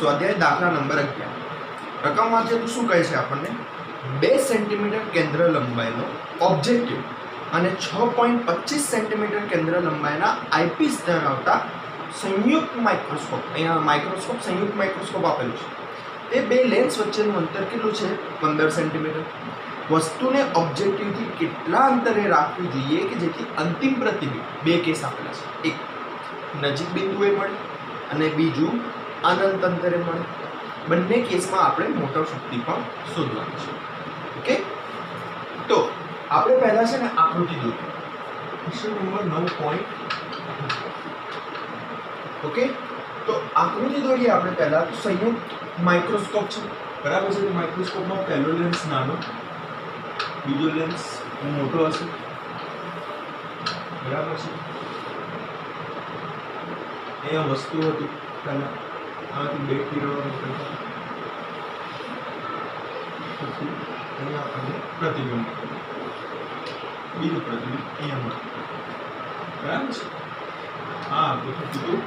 સ્વાધ્યાય દાખલા નંબર 11 રકમ વાંચીએ તો શું કહે છે આપણને 2 સેન્ટીમીટર કેન્દ્ર લંબાઈનો ઓબ્જેક્ટિવ અને 6.25 સેન્ટીમીટર કેન્દ્ર લંબાઈના આઈપીસ ધરાવતા સંયુક્ત માઇક્રોસ્કોપ, અહીંયા માઇક્રોસ્કોપ સંયુક્ત માઇક્રોસ્કોપ આપેલું છે, તે બે લેન્સ વચ્ચેનું અંતર કેટલું છે 15 સેન્ટીમીટર. વસ્તુને ઓબ્જેક્ટિવથી કેટલા અંતરે રાખવી જોઈએ કે જેથી અંતિમ પ્રતિબિંબ, બે કેસ આપેલા છે, એક નજીક બિંદુએ મળે અને બીજું અનંત અંતરે મળે. બંને કેસમાં આપણે મોટર શક્તિ પણ શોધવાની છે. ઓકે, તો આપણે પહેલા છે ને આકૃતિ દોરીએ. Question number 9. ઓકે, તો આકૃતિ દોરીએ આપણે પહેલા. તો સંયુક્ત માઇક્રોસ્કોપ છે, બરાબર છે. માઇક્રોસ્કોપમાં પહેલો લેન્સ નાનો, બીજો લેન્સ મોટો હશે, બરાબર છે. અહીંયા વસ્તુ હતી પહેલા, આમાંથી બે કિરણો નીકળતા, પછી અહીંયા આપણને પ્રતિબિંબ, બીજું પ્રતિબિંબ અહીંયા મળે, બરાબર છે. આ આપણું કીધું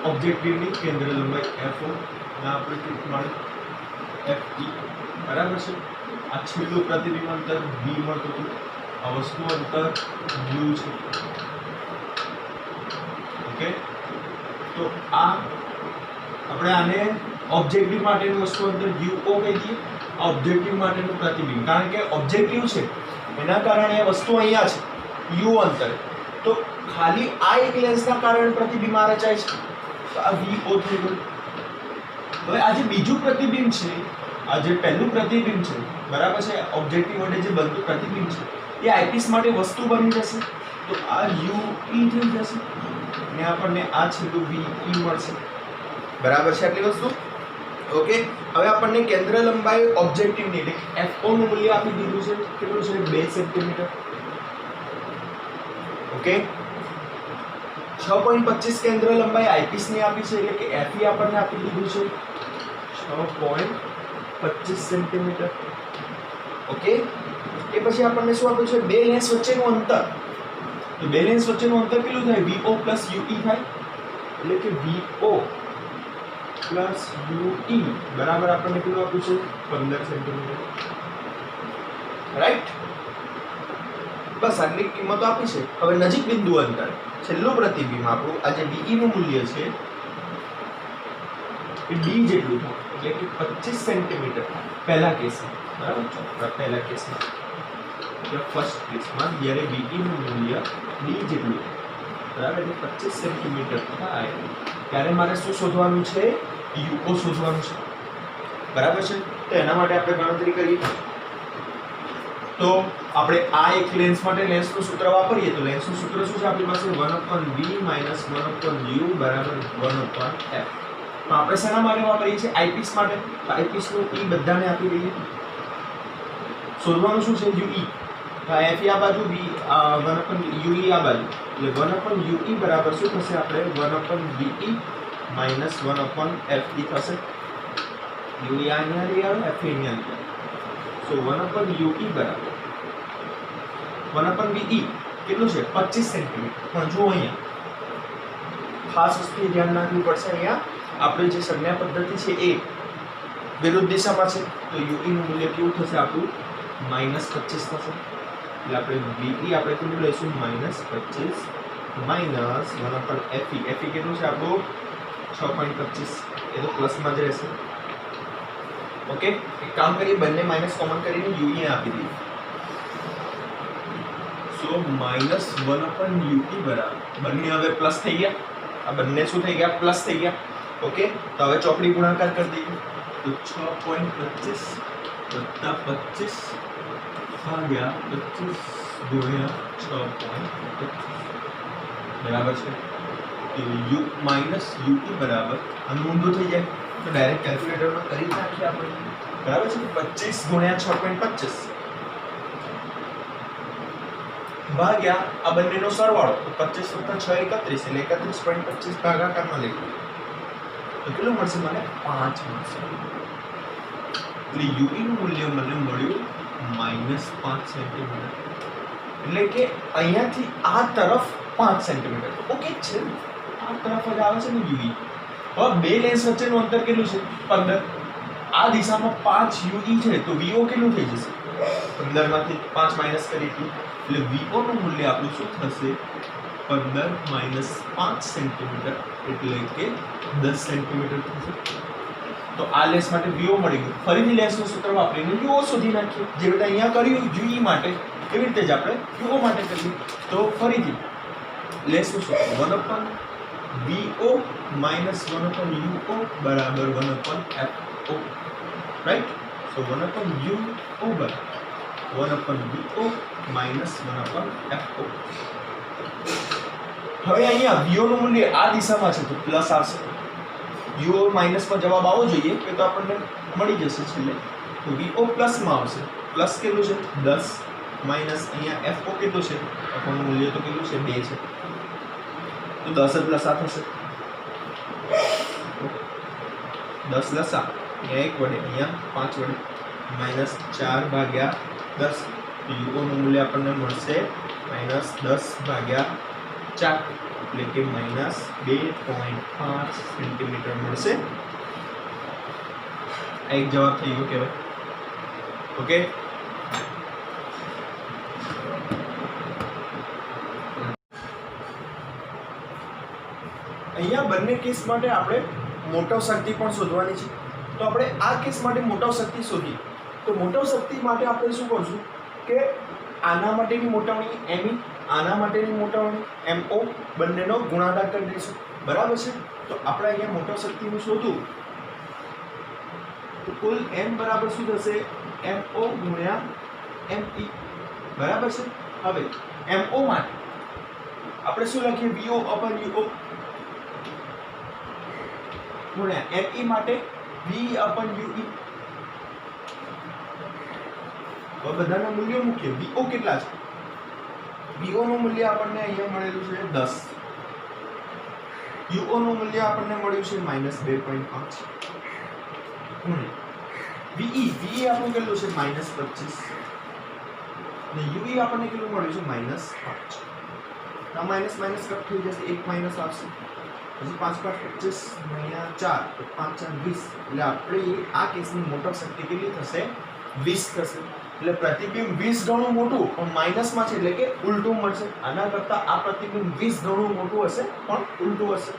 ઓબ્જેક્ટિવની કેન્દ્ર લંબાઈ FO, અને આપણે કેટલું મળે FE, બરાબર છે. આ છેલ્લું પ્રતિબિંબ અંતર B મળતું હતું, આ વસ્તુ અંતર U છે. ઓકે, તો આ આપણે આને ઓબ્જેક્ટિવ માટેનું વસ્તુ અંતર UO કહી દઈએ, આ ઓબ્જેક્ટિવ માટેનું પ્રતિબિંબ, કારણ કે ઓબ્જેક્ટિવ છે એના કારણે વસ્તુ અહીંયા છે U અંતરે, તો ખાલી આ એક લેન્સના કારણે પ્રતિબિંબ આ રચાય છે, તો આ VO થઈ ગયું. હવે આ જે બીજું પ્રતિબિંબ છે, આ જે પહેલું પ્રતિબિંબ છે, બરાબર છે, ઓબ્જેક્ટિવ વડે જે બનતું પ્રતિબિંબ છે એ આઈપીસ માટે વસ્તુ બની જશે, તો આ UE થઈ જશે અને આપણને આ છેલ્લું VE મળશે, બરાબર છે આટલી વસ્તુ. ઓકે, હવે આપણને કેન્દ્ર લંબાઈ ઓબ્જેક્ટિવની એટલે FO નું મૂલ્ય આપી દીધું છે, કેટલું છે 2 સેન્ટીમીટર. ઓકે, 6.25 કેન્દ્ર લંબાઈ આઈપીસ ની આપી છે, એટલે કે FE આપણને આપી દીધું છે 6.25 સેન્ટીમીટર. ઓકે, એ પછી આપણને શું આપ્યું છે બે લેન્સ વચ્ચેનું અંતર, તો બે લેન્સ વચ્ચેનું અંતર કેટલું થાય VO plus UE થાય, એટલે કે VO plus UE બરાબર આપણને કેટલું આપ્યું છે 15 સેન્ટીમીટર. રાઈટ, બસ આટલી કિંમતો આપી છે. હવે નજીક બિંદુ અંતર છેલ્લું પ્રતિબિંબ આપણું આ જે VE નું મૂલ્ય છે એ D જેટલું થાય, એટલે કે 25 સેન્ટીમીટર પહેલા કેસમાં, બરાબર છે. પહેલા કેસમાં એટલે ફર્સ્ટ કેસમાં જ્યારે VE નું મૂલ્ય D જેટલું, બરાબર, એટલે 25 સેન્ટીમીટર થાય ત્યારે મારે શું શોધવાનું છે UO શોધવાનું છે, બરાબર છે. તો એના માટે આપણે ગણતરી કરીએ તો આપણે આ એક લેન્સ માટે લેન્સનું સૂત્ર વાપરીએ, તો લેન્સનું સૂત્ર શું છે આપણી પાસે 1/b - 1/u બરાબર 1/f. તો આપણે શેના માટે વાપરીએ છીએ આઈપીસ માટે, તો આઈપીસ નું E બધાને આપી દઈએ. શોધવાનું શું છે UE, તો FE આ બાજુ, 1/UE આ બાજુ, એટલે 1/UE બરાબર શું થશે આપણે 1/BE - 1/FE થશે. UE અહીંયા લઈ આવે, FE અહીંયા લઈ આવે, so 1/UE બરાબર 1/BE કેટલું છે 25 સેન્ટીમીટર. પણ જો અહીંયા ખાસ વસ્તુ ધ્યાન રાખવી પડશે, અહીંયા આપણે જે સંજ્ઞા પદ્ધતિ છે એ વિરુદ્ધ દિશામાં છે, તો UE નું મૂલ્ય કેવું થશે આપણું -25 થશે, એટલે આપણે BE આપણે કેટલું લઈશું -25 - 1/FE. FE કેટલું છે આપણું 6.25, એ તો પ્લસમાં જ રહેશે. ઓકે, એક કામ કરીએ, બંને માઇનસ કોમન કરીને UE આપી દઈએ, સો -1/UE બરાબર બંને હવે પ્લસ થઈ ગયા, આ બંને શું થઈ ગયા પ્લસ થઈ ગયા. ઓકે, તો હવે ચોકડી ગુણાકાર કરી દઈએ, તો 6.25 + 25 ભાગ્યા 25 ગુણ્યા 6.25 બરાબર છે. તો U - UE બરાબર આનું ઊંધું થઈ જાય, તો ડાયરેક્ટ કેલ્ક્યુલેટરમાં કરી નાખીએ આપણે, બરાબર છે. 25 ગુણ્યા 6.25 ભાગ્યા આ બંનેનો સરવાળો, તો 25 + 6 31, એટલે 31.25 ભાગાકારમાં લઈ લઈએ, તો કેટલું મળશે મને 5 મળશે. એટલે UE નું મૂલ્ય મને મળ્યું -5 સેન્ટીમીટર, એટલે કે અહીંયાથી આ તરફ 5 સેન્ટીમીટર. ઓકે છે, આ તરફ જ આવે છે ને UE, હવે બે લેન્સ વચ્ચેનું અંતર કેટલું છે 15. આ દિશામાં 5 UE છે તો VO કેટલું થઈ જશે 15 માંથી 5 માઈનસ કરી એટલે VO નું મૂલ્ય આપણું શું થશે 15 માઈનસ 5 સેન્ટીમીટર એટલે કે 10 સેન્ટીમીટર થશે. તો આ લેન્સ માટે VO મળી ગયું. ફરીથી લેન્સનું સૂત્ર વાપરીને UO શોધી નાખીએ. જે રીતે અહીંયા કર્યું UE માટે એવી રીતે જ આપણે UO માટે કરીએ. તો ફરીથી લેન્સનું સૂત્ર 1/VO minus 1/UO બરાબર 1/FO. રાઈટ. સો 1/UO બરાબર 1/VO minus 1/FO. હવે અહીંયા VO નું મૂલ્ય આ દિશામાં છે તો પ્લસ આવશે. UO માઈનસ માં જવાબ આવવો જોઈએ કે તો આપણને મળી જશે છેલ્લે. તો VO પ્લસ માં આવશે. પ્લસ કેટલું છે 10 માઈનસ અહીંયા FO કેટલું છે FO નું મૂલ્ય તો કેટલું છે 2 છે તો 10 જ લસા થશે. 10 લસા અહીંયા 1 વડે અહીંયા 5 વડે માઈનસ 4 ભાગ્યા 10 તો UO નું મૂલ્ય આપણને મળશે માઈનસ 10 ભાગ્યા 4 એટલે કે માઈનસ 2.5 સેન્ટીમીટર મળશે. આ એક જવાબ થઈ ગયો કહેવાય. ઓકે. અહીંયા બંને કેસ માટે આપણે મોટો શક્તિ પણ શોધવાની છે. તો આપણે આ કેસ માટે મોટો શક્તિ શોધીએ. તો મોટો શક્તિ માટે આપણે શું કરશું કે આના માટેની મોટાવણી ME આના માટેની મોટાવણી MO બંનેનો ગુણાકાર કરી દઈશું. બરાબર છે. તો આપણે અહીંયા મોટો શક્તિનું શોધવું તો કુલ M બરાબર શું થશે MO ગુણ્યા ME. બરાબર છે. હવે MO માટે આપણે શું લખીએ VO/UO ગુણ્યા ME માટે VE/UE. તો બધાના મૂલ્યો મૂકીએ. VO કેટલા છે VO નું મૂલ્ય આપણને અહીંયા મળેલું છે 10. UO નું મૂલ્ય આપણને મળ્યું છે -2.5 VE આપણું કેટલું છે -25 અને UE આપણને કેટલું મળ્યું છે -5. આ માઈનસ માઈનસ કટ થઈ જશે 1 માઈનસ આવશે પછી 5 5 25 અહીંયા 4 તો 5 4 20 એટલે આપણે આ કેસની મોટો શક્તિ કેટલી થશે 20 થશે. એટલે પ્રતિબિંબ 20 ગણું મોટું પણ માઈનસમાં છે એટલે કે ઉલટું મળશે. આના કરતાં આ પ્રતિબિંબ 20 ગણું મોટું હશે પણ ઉલટું હશે.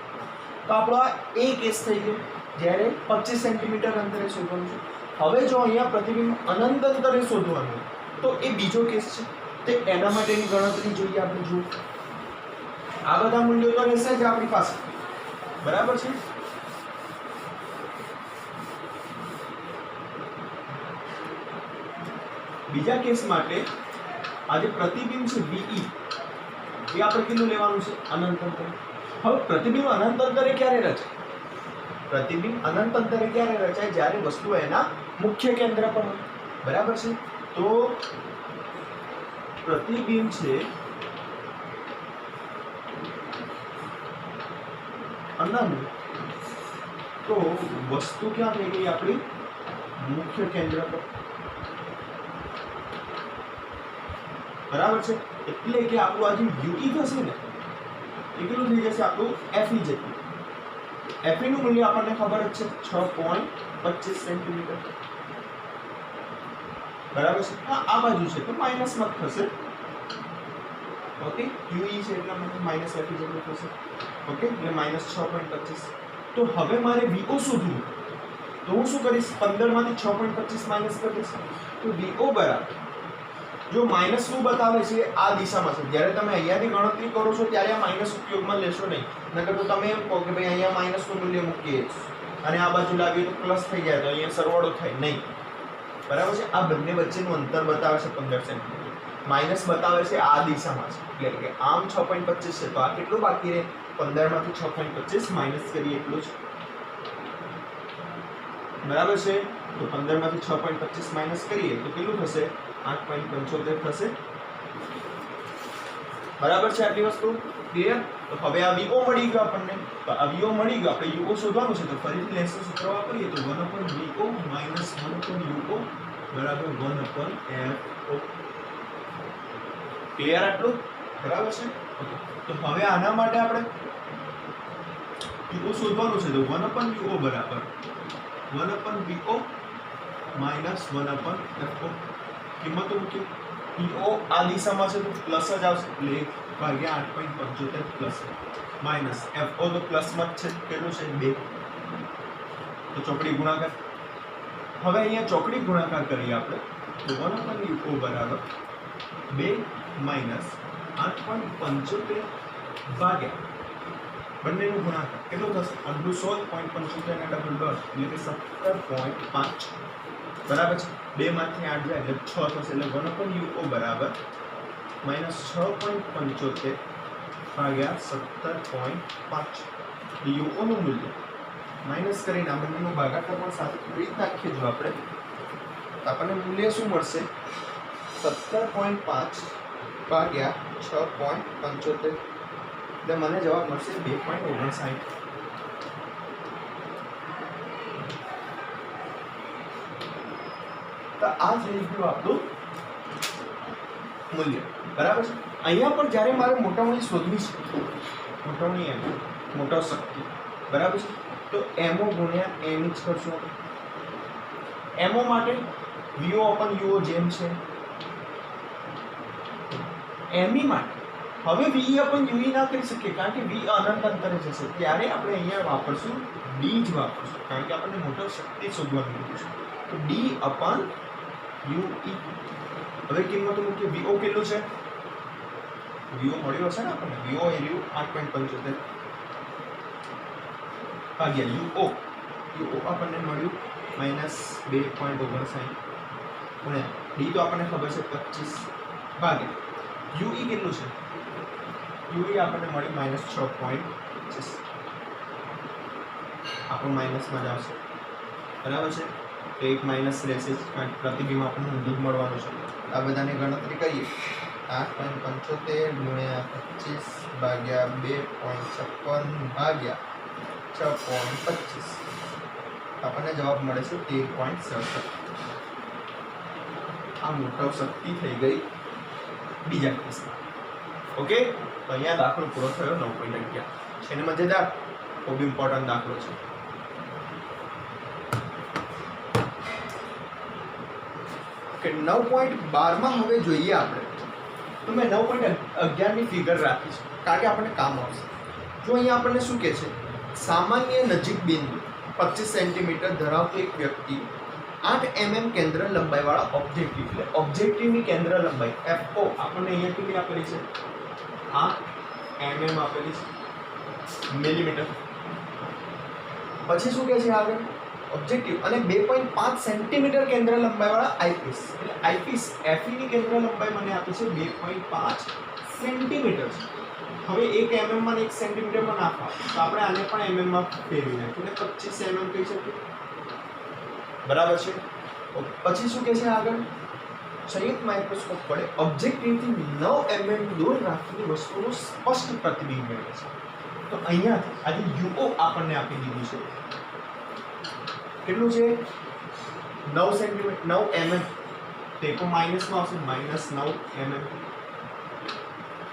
તો આપણો આ એ કેસ થઈ ગયો જ્યારે 25 સેન્ટીમીટર અંતરે શોધવાનું છે. હવે જો અહીંયા પ્રતિબિંબ અનંત અંતરે શોધવાનું તો એ બીજો કેસ છે. તે એના માટેની ગણતરી જોઈએ આપણે. જુઓ આ બધા મૂલ્યો તો રહેશે જ આપણી પાસે. બરાબર છે. બીજા કેસ માટે આ જે પ્રતિબિંબ છે VE એ આપણે કેટલું લેવાનું છે અનંત અંતરે. હવે પ્રતિબિંબ અનંત અંતરે ક્યારે રચાય પ્રતિબિંબ અનંત અંતરે ક્યારે રચાય જ્યારે વસ્તુ એના મુખ્ય કેન્દ્ર પર હોય. બરાબર છે. તો પ્રતિબિંબ છે અનંત તો વસ્તુ ક્યાં થઈ ગઈ આપણી મુખ્ય કેન્દ્ર પર. બરાબર છે. એટલે કે આપણું આ જે UE થશે ને એ કેટલું થઈ જશે આપણું FE જેટલું. FE નું મૂલ્ય આપણને ખબર જ છે 6.25 સેન્ટીમીટર. બરાબર છે. હા આ બાજુ છે તો માઈનસમાં થશે. ઓકે. UE છે એટલા માટે માઈનસ FE જેટલું થશે. ઓકે. એટલે -6.25. તો હવે મારે VO શોધવું તો હું શું કરીશ 15 માંથી 6.25 માઈનસ કરી દઈશ. તો VO બરાબર જો માઈનસ નું બતાવે છે આ દિશામાં છે. જ્યારે તમે અહીંયાથી ગણતરી કરો છો ત્યારે આ માઈનસ ઉપયોગમાં લેશો નહીં. નકર તો તમે એમ કહો કે ભાઈ અહીંયા માઈનસ નું મૂલ્ય મૂકીએ અને આ બાજુ લાવીએ તો પ્લસ થઈ જાય તો અહીંયા સરવાળો થાય નહીં. બરાબર છે. આ બંને વચ્ચેનું અંતર બતાવે છે 15 સેન્ટીમીટર. માઈનસ બતાવે છે આ દિશામાં છે એટલે કે આમ 6.25 છે તો આ કેટલું બાકી રહે 15 માંથી 6.25 માઈનસ કરીએ એટલું જ. બરાબર છે. તો 15 માંથી 6.25 માઈનસ કરીએ તો કેટલું થશે 8.75 થશે. બરાબર છે. આટલી વસ્તુ ક્લિયર. તો હવે આ VO મળી ગયો આપણને. તો આ VO મળી ગયો. આપણે UO શોધવાનું છે તો ફરીથી લેન્સનું સૂત્ર વાપરીએ તો 1/VO minus 1/UO બરાબર 1/FO. ક્લિયર આટલું. બરાબર છે. ઓકે. તો હવે આના માટે આપણે યુઓ શોધવાનું છે તો 1 યુઓ બરાબર 1 વીઓ માઇનસ 1 એફઓ કિંમતો મૂકી યુઓ આ દિશામાં છે તો પ્લસ જ આવશે એટલે 1/8.75 પ્લસ માઇનસ એફઓ તો પ્લસમાં જ છે કેટલું છે 2 તો ચોકડી ગુણાકાર હવે અહીંયા ચોકડી ગુણાકાર કરીએ આપણે તો 1 યુઓ બરાબર 2 માઇનસ 8.75 ભાગ્યા બંનેનું ગુણાકાર કેટલું થશે અડધું 16.75 ને ડબલ ડોટ એટલે કે 17.5 બરાબર છે 2 માંથી 8 જાય એટલે 6 થશે એટલે 1 યુઓ બરાબર માઇનસ 6.75 ભાગ્યા 17.5 યુઓનું મૂલ્ય માઇનસ કરીને આ બંનેનો ભાગાકાર પણ સાથે રીત નાખીએ જો આપણે આપણને મૂલ્ય શું મળશે 17.5 ભાગ્યા 6.75 એટલે મને જવાબ મળશે 2.59 તો આ થઈ ગયું આપણું મૂલ્ય બરાબર છે અહીંયા પણ જ્યારે મારે મોટામણી શોધવી છે મોટામણી એમ મોટો શક્તિ બરાબર છે તો એમઓ ગુણ્યા એમ જ કરશું એમઓ માટે વીઓ અપન યુઓ જેમ છે એમઈ માટે હવે વી અપન યુઈ ના કરી શકીએ કારણ કે વી અનંત અંતરે જશે ત્યારે આપણે અહીંયા વાપરશું ડી જ વાપરશું કારણ કે આપણને મોટો શક્તિ શોધવાનું કીધું છે તો ડી અપન યુઈ હવે કિંમતો મૂકીએ વીઓ કેટલું છે વીઓ મળ્યો હશે ને આપણને વીઓ એ રહ્યું 8.75 ભાગ્યા યુઓ યુઓ આપણને મળ્યું માઇનસ 2.59 ગુણ્યા ડી તો આપણને ખબર છે 25 ભાગ્યા યુઈ કેટલું છે યુઈ આપણને મળ્યું માઇનસ 6.25 આપણું માઇનસમાં જ આવશે બરાબર છે તો એક માઇનસ રહેશે કારણ કે પ્રતિબિંબ આપણને ઊંધું જ મળવાનું છે આ બધાની ગણતરી કરીએ 8.75 ગુણ્યા 25 ભાગ્યા 2.56 ભાગ્યા 6.25 આપણને જવાબ મળે છે 13.67 આ મોટો શક્તિ થઈ ગઈ બીજા કેસમાં ઓકે તો અહીંયા દાખલો પૂરો થયો 9.11 છે ને મજેદાર ખૂબ ઇમ્પોર્ટન્ટ દાખલો છે કે 9.12 માં હવે જોઈએ આપણે તો મેં 9.11 ની ફિગર રાખી છે કારણ કે આપણને કામ આવશે જો અહીંયા આપણને શું કહે છે સામાન્ય નજીક બિંદુ 25 સેન્ટીમીટર ધરાવતો એક વ્યક્તિ 8 mm કેન્દ્ર લંબાઈવાળા ઓબ્જેક્ટિવ એટલે ઓબ્જેક્ટિવની કેન્દ્ર લંબાઈ FO આપણને અહીંયા કેટલી આપેલી છે 8 mm આપેલી છે મિલીમીટર પછી શું કહે છે આગળ ઓબ્જેક્ટિવ અને 2.5 સેન્ટીમીટર કેન્દ્ર લંબાઈવાળા આઈપીસ એટલે આઈપીસ FE ની કેન્દ્ર લંબાઈ મને આપી છે 2.5 સેન્ટીમીટર હવે 1 mm માં 1 સેન્ટીમીટર માં નાખવા તો આપણે આને પણ mm માં ફેરવી નાખીએ એટલે 25 mm કહી શકીએ બરાબર છે પછી શું કહે છે આગળ સંયુક્ત માઇક્રોસ્કોપ વડે ઓબ્જેક્ટિવથી 9 mm દૂર રાખીને વસ્તુનું સ્પષ્ટ પ્રતિબિંબ મેળવે છે તો અહીંયાથી આજે યુઓ આપણને આપી દીધું છે કેટલું છે 9 સેન્ટીમીટર 9 mm તે તો માઇનસમાં આવશે માઇનસ 9 mm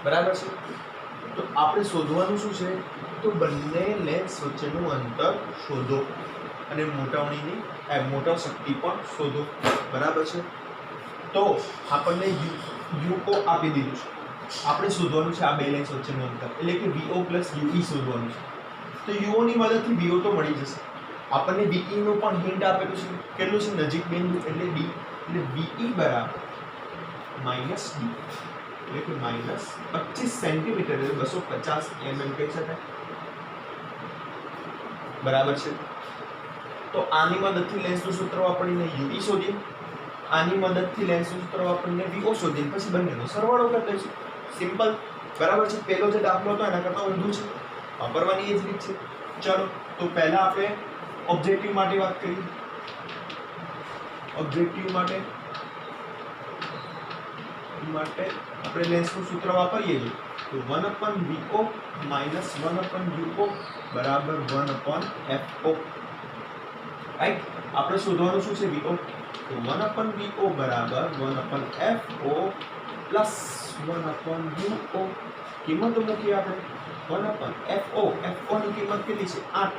બરાબર છે તો આપણે શોધવાનું શું છે તો બંને લેન્સ વચ્ચેનું અંતર શોધો અને મોટાવણીની મોટા શક્તિ પણ શોધો બરાબર છે તો આપણને યુઓ આપી દીધું છે આપણે શોધવાનું છે આ બે લેન્સ વચ્ચેનું અંતર એટલે કે VO પ્લસ UE શોધવાનું છે તો યુઓ ની મદદથી VO તો મળી જશે આપણને VE નું પણ હિન્ટ આપેલું છે કેટલું છે નજીક બિંદુ એટલે D એટલે VE બરાબર માઇનસ D એટલે કે માઇનસ 25 સેન્ટીમીટર એટલે 250 mm કહી શકાય બરાબર છે તો આની મદદથી લેન્સનું સૂત્ર વાપરીને UE શોધીએ આની મદદથી લેન્સનું સૂત્ર વાપરીને VO શોધીએ પછી બંનેનો સરવાળો કરી દઈશું સિમ્પલ બરાબર છે પહેલો જે દાખલો હતો એના કરતાં ઊંધું છે વાપરવાની એ જ રીત છે ચલો તો પહેલા આપણે ઓબ્જેક્ટિવ માટે વાત કરીએ ઓબ્જેક્ટિવ માટે આપણે લેન્સનું સૂત્ર વાપરીએ છીએ તો 1/VO માઇનસ 1/UO બરાબર 1/FO રાઈટ આપણે શોધવાનું શું છે VO તો 1/VO બરાબર 1/FO પ્લસ 1/UO કિંમત મૂકી આપણે 1/FO FO ની કિંમત કેટલી છે 8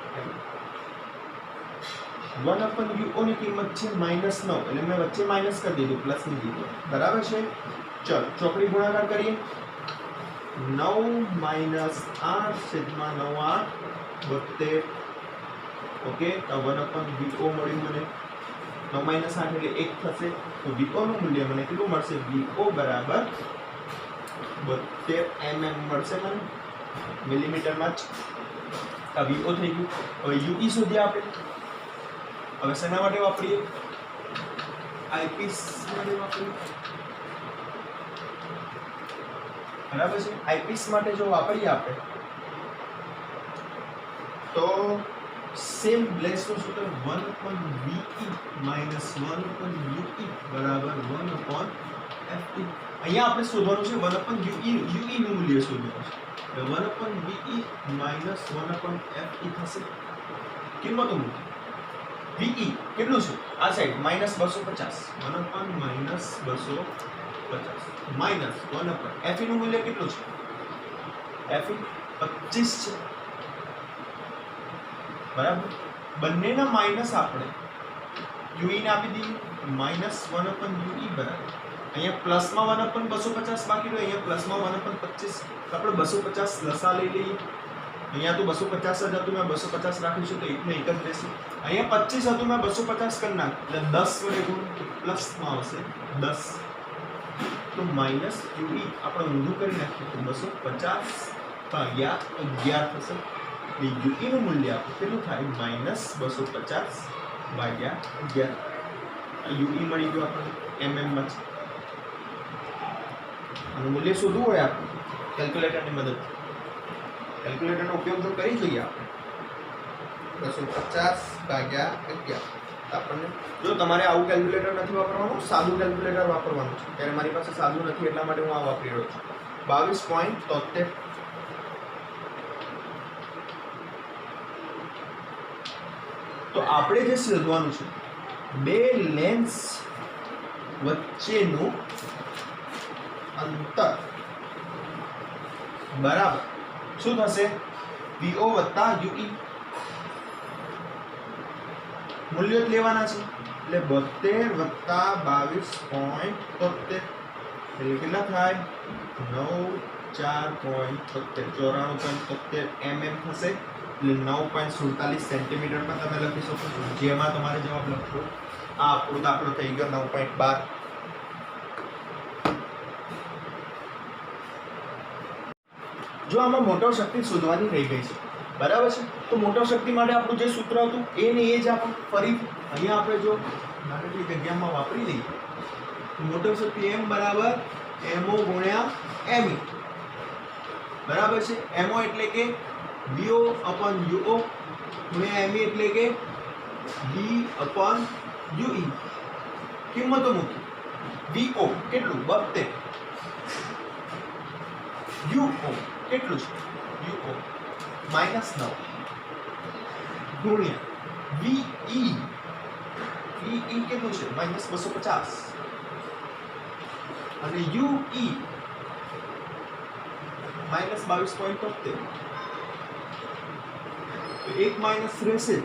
1/UO ની કિંમત છે -9 એટલે મેં વચ્ચે માઈનસ કરી દીધું પ્લસ ની જગ્યાએ બરાબર છે ચલો ચોકડી ગુણાકાર કરીએ 9 - 8/9 8 ઓકે તો 1/VO મળ્યું મને 9 - 8 એટલે 1 થશે તો VO નું મૂલ્ય મને કેટલું મળશે VO બરાબર 72 mm મળશે મને મિલીમીટરમાં જ આ VO થઈ ગયું હવે UE સુધી આપણે હવે શેના માટે વાપરીએ આઈપીસ માટે વાપરીએ બરાબર છે આઈપીસ માટે જો વાપરીએ આપણે તો સેમ બ્લેસનું સૂત્ર 1/VE - 1/UE બરાબર 1/FE અહીંયા આપણે શોધવાનું છે 1/UE નું મૂલ્ય શોધવાનું છે 1/VE - 1/FE થશે કિંમતો મૂકી VE કેટલું છે આ સાઈડ -250 1/-250 -1/FE નું મૂલ્ય કેટલું છે FE 25 છે બરાબર બંનેના માઈનસ આપણે UE ને આપી દઈએ -1/UE બરાબર અહીંયા પ્લસમાં 1/250 બાકી રહ્યો અહીંયા પ્લસમાં 1/25 તો આપણે 250 લસા લઈ લઈએ અહીંયા તો 250 જ હતું મેં 250 રાખ્યું છે તો એકને એક જ રહેશે અહીંયા 25 હતું મેં 250 કરી નાખ એટલે 10 વડે ગુણ પ્લસમાં આવશે 10 તો માઈનસ UE આપણે ઊંધું કરી નાખીએ તો 250 ભાગ્યા 11 થશે એટલે UE નું મૂલ્ય આપણે કેટલું થાય -250 ભાગ્યા 11 UE મળી ગયું આપણને mm માં છે આનું મૂલ્ય શોધવું હોય આપણે કેલ્ક્યુલેટરની મદદથી કેલ્ક્યુલેટરનો ઉપયોગ જો કરી જોઈએ આપણે 250 ભાગ્યા 11 આપણને જો તમારે આવું કેલ્ક્યુલેટર નથી વાપરવાનું સાદું કેલ્ક્યુલેટર વાપરવાનું છે ત્યારે મારી પાસે સાદું નથી એટલા માટે હું આ વાપરી રહ્યો છું 22.73 તો આપણે જે શોધવાનું છે બે લેન્સ વચ્ચેનું અંતર બરાબર શું થશે VO વત્તા UE મૂલ્યો લેવાના છે એટલે 72 વત્તા 22.73 એટલે કેટલા થાય 94.73 mm થશે એટલે 9.47 સેન્ટીમીટરમાં તમે લખી શકો છો જેમાં તમારે જવાબ લખો આ આપણો દાખલો થઈ ગયો 9.12 જો આમાં મોટર શક્તિ શોધવાની રહી ગઈ છે બરાબર છે તો મોટર શક્તિ માટે આપણું જે સૂત્ર હતું એ ને એ જ આપણે ફરી અહીંયા આપણે જો નાની જગ્યામાં વાપરી લઈએ મોટર શક્તિ M બરાબર MO ગુણ્યા ME બરાબર છે MO એટલે કે VO/UO ગુણ્યા ME એટલે કે V/UE કિંમતો મૂકી VO કેટલું 72 UO કેટલું છે UO -9 ગુણ્યા VE કેટલું છે -250 અને UE -22.73 તો એક માઇનસ રહેશે જ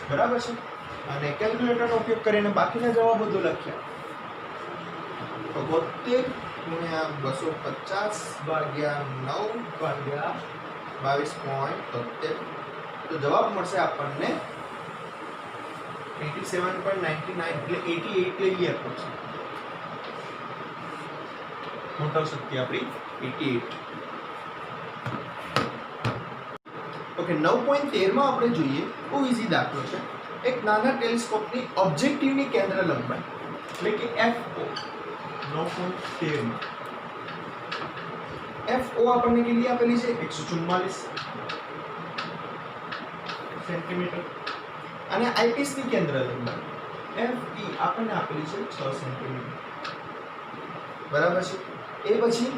બરાબર છે અને કેલ્ક્યુલેટરનો ઉપયોગ કરીને બાકીના જવાબો તો લખ્યા તો 72 ગુણ્યા 250 ભાગ્યા 9 ભાગ્યા 22.73 તો જવાબ મળશે આપણને 87.99 એટલે 88 લઈ લઈએ પછી મોટર શક્તિ આપણી 88 ઓકે 9.13 માં આપણે જોઈએ બહુ ઈઝી દાખલો છે એક નાના ટેલિસ્કોપની ઓબ્જેક્ટિવની કેન્દ્ર લંબાઈ એટલે કે FO 9.13 માં FO આપણને કેટલી આપેલી છે 144 સેન્ટીમીટર અને આઈપીસ ની કેન્દ્ર લંબાઈ FE આપણને આપેલી છે 6 સેન્ટીમીટર બરાબર છે એ પછી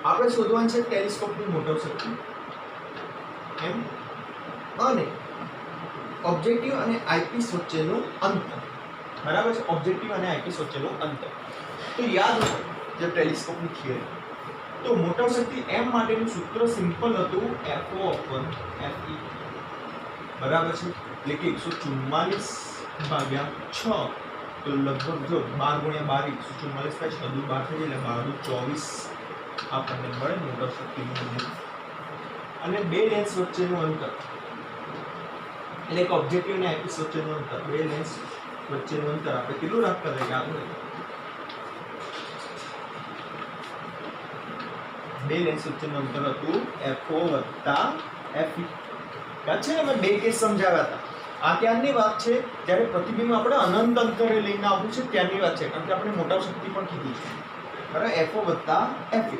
આપણે શોધવાનું છે ટેલિસ્કોપની મોટર શક્તિ એમ અને ઓબ્જેક્ટિવ અને આઈપીસ વચ્ચેનું અંતર બરાબર છે ઓબ્જેક્ટિવ અને આઈપીસ વચ્ચેનું અંતર તો યાદ જે ટેલિસ્કોપની થિયરી. તો મોટર શક્તિ m માટેનું સૂત્ર સિમ્પલ હતું FO upon FE બરાબર છે, એટલે કે 144 ભાગ્યા 6, તો લગભગ જો 12 × 12 144 થાય, 6 દુ 12 થઈ જાય, એટલે 12 દુ 24 આપણને મળે મોટર શક્તિનું મૂલ્ય. અને બે લેન્સ વચ્ચેનું અંતર, એટલે એક ઓબ્જેક્ટિવ અને આઈપીસ વચ્ચેનું અંતર, બે લેન્સ વચ્ચેનું અંતર આપણે કેટલું રાખતા હતા? આપણે બે લેન્સ વચ્ચેનું અંતર હતું FO વત્તા FE. યાદ છે ને, અમે બે કેસ સમજાવ્યા હતા. આ ત્યારની વાત છે જ્યારે પ્રતિબિંબ આપણે અનંત અંતરે લઈને આવવું છે ત્યારની વાત છે, કારણ કે આપણે મોટા શક્તિ પણ કીધી છે બરાબર. FO વત્તા FE.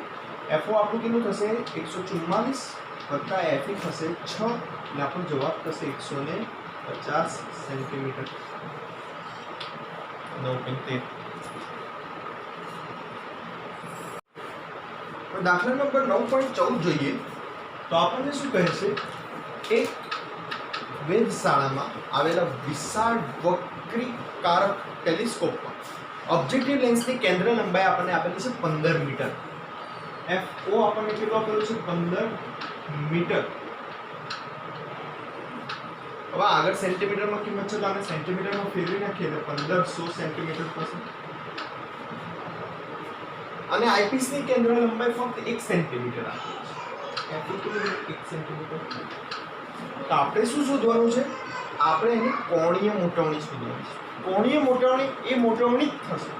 FO આપણું કેટલું થશે? 144 વત્તા FE થશે 6, એટલે આપણો જવાબ થશે 150 સેન્ટીમીટર. 9.13. દાખલા નંબર 9.14 જોઈએ તો આપણને શું કહે છે? એક વેધશાળામાં આવેલા વિશાળ વક્રીકારક ટેલિસ્કોપમાં ઓબ્જેક્ટિવ લેન્સની કેન્દ્ર લંબાઈ આપણને આપેલી છે 15 મીટર. FO આપણને કેટલું આપેલું છે? 15 મીટર. હવે આગળ સેન્ટીમીટરમાં કિંમત છે તો આપણે સેન્ટીમીટરમાં ફેરવી નાખીએ તો 1500 સેન્ટીમીટર થશે. અને આઈપીસની કેન્દ્ર લંબાઈ ફક્ત 1 સેન્ટીમીટર આપેલી છે. FO કેટલું? 1 સેન્ટીમીટર. તો આપણે શું શોધવાનું છે? આપણે એની કોણીય મોટવણી શોધવાની છે. કોણીય મોટવણી એ મોટવણી જ થશે,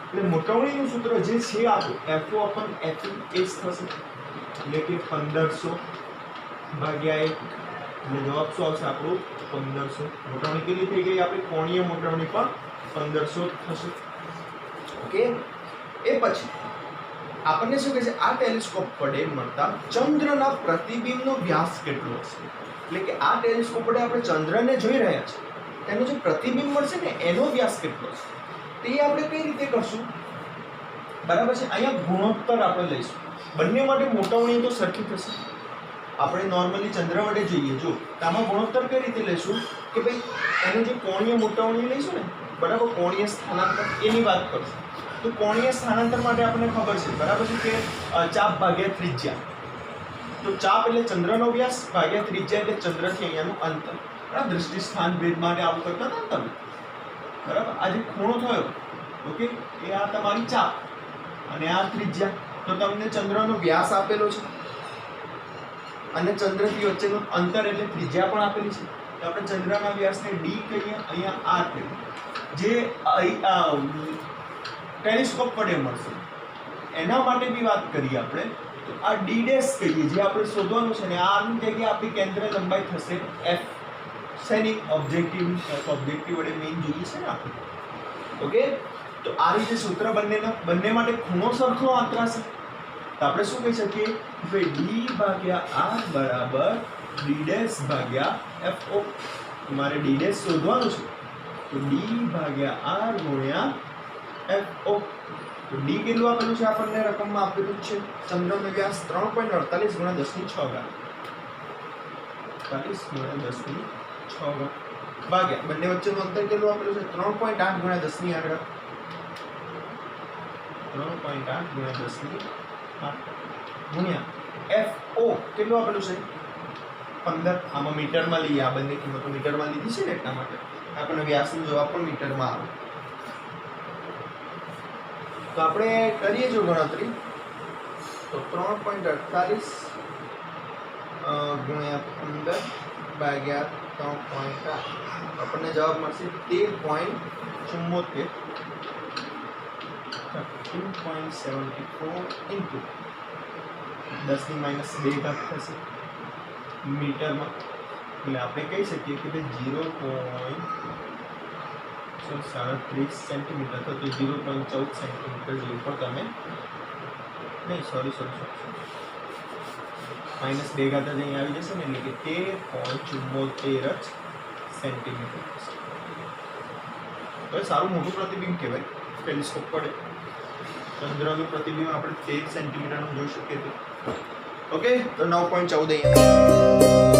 એટલે મોટવણીનું સૂત્ર જે છે આપણું FO upon FE એ જ થશે, એટલે કે 1500 ભાગ્યા 1, એટલે જવાબ શું આવશે આપણું? 1500. મોટવણી કેટલી થઈ ગઈ? આપણી કોણીય મોટવણી પણ 1500 થશે. ઓકે. એ પછી આપણને શું કહે છે? આ ટેલિસ્કોપ વડે મળતા ચંદ્રના પ્રતિબિંબનો વ્યાસ કેટલો હશે? એટલે કે આ ટેલિસ્કોપ વડે આપણે ચંદ્રને જોઈ રહ્યા છીએ, તેનું જે પ્રતિબિંબ મળશે ને એનો વ્યાસ કેટલો છે તે આપણે કઈ રીતે કરશું? બરાબર છે. અહીંયા ગુણોત્તર આપણે લઈશું. બંને માટે મોટવણી તો સરખી થશે. આપણે નોર્મલી ચંદ્ર વડે જોઈએ જો, તો આમાં ગુણોત્તર કઈ રીતે લઈશું કે ભાઈ એનો જે કોણીય મોટવણી લઈશું ને, બરાબર, કોણીય સ્થાનાંતર એની વાત કરશું. તો કોણીય સ્થાનાંતર માટે આપણને ખબર છે બરાબર છે કે ચાપ ભાગ્યા ત્રિજ્યા. તો ચાપ એટલે ચંદ્રનો વ્યાસ ભાગ્યા ત્રિજ્યા એટલે ચંદ્રથી અહીંયાનું અંતર. બરાબર, દૃષ્ટિ સ્થાન ભેદ માટે આવું કરતા હતા તમે બરાબર. આ જે ખૂણો થયો ઓકે, એ આ તમારી ચાપ અને આ ત્રિજ્યા. તો તમને ચંદ્રનો વ્યાસ આપેલો છે અને ચંદ્રથી વચ્ચેનું અંતર એટલે ત્રિજ્યા પણ આપેલી છે. તો આપણે ચંદ્રના વ્યાસને d કહીએ, અહીંયા r કહીએ. જે ટેલિસ્કોપ વડે મળશે એના માટે બી વાત કરીએ આપણે તો આ d' કહીએ, જે આપણે શોધવાનું છે ને આ ની જગ્યાએ આપણી કેન્દ્ર લંબાઈ થશે f. શેની? ઓબ્જેક્ટિવ. ઓબ્જેક્ટિવ વડે મેઇન જોઈએ છે ને આપણે. ઓકે. તો આ રીતે સૂત્ર બંને માટે ખૂણો સરખો આંતરાશે. તો આપણે શું કહી શકીએ? ભાઈ d ભાગ્યા r બરાબર d' ભાગ્યા FO. તમારે d' શોધવાનું છે તો d ભાગ્યા r ગુણ્યા FO. તો d કેટલું આપેલું છે? આપણને રકમમાં આપેલું છે ચંદ્રનો વ્યાસ 3.48 × 10⁶. 48 × 10⁶ ભાગ્યા બંને વચ્ચેનું અંતર કેટલું આપેલું છે? 3.8 × 10⁸. 3.8 × 10⁸ ગુણ્યા FO કેટલું આપેલું છે? 15. આમાં મીટરમાં લઈએ, આ બંને કિંમતો મીટરમાં લીધી છે ને એટલા માટે આપણને વ્યાસનો જવાબ પણ મીટરમાં આવે. તો આપણે કરીએ જો ગણતરી તો 3.48 ગુણ્યા 15 ભાગ્યા 3.8 આપણને જવાબ મળશે 13.74. 13.74 ઇન્ટુ 10⁻² થશે મીટરમાં. એટલે આપણે કહી શકીએ કે ભાઈ 0.37 સેન્ટીમીટર તો 0.14 સેન્ટીમીટર જેવું પણ તમે નહીં સોરી -2 અહીં આવી જશે ને, એટલે કે 13.74 જ સેન્ટીમીટર. હવે સારું મોટું પ્રતિબિંબ કહેવાય ટેલિસ્કોપ વડે. ચંદ્રનું પ્રતિબિંબ આપણે 13 સેન્ટીમીટરનું જોઈ શકીએ. ઓકે. તો 9.14 અહીંયા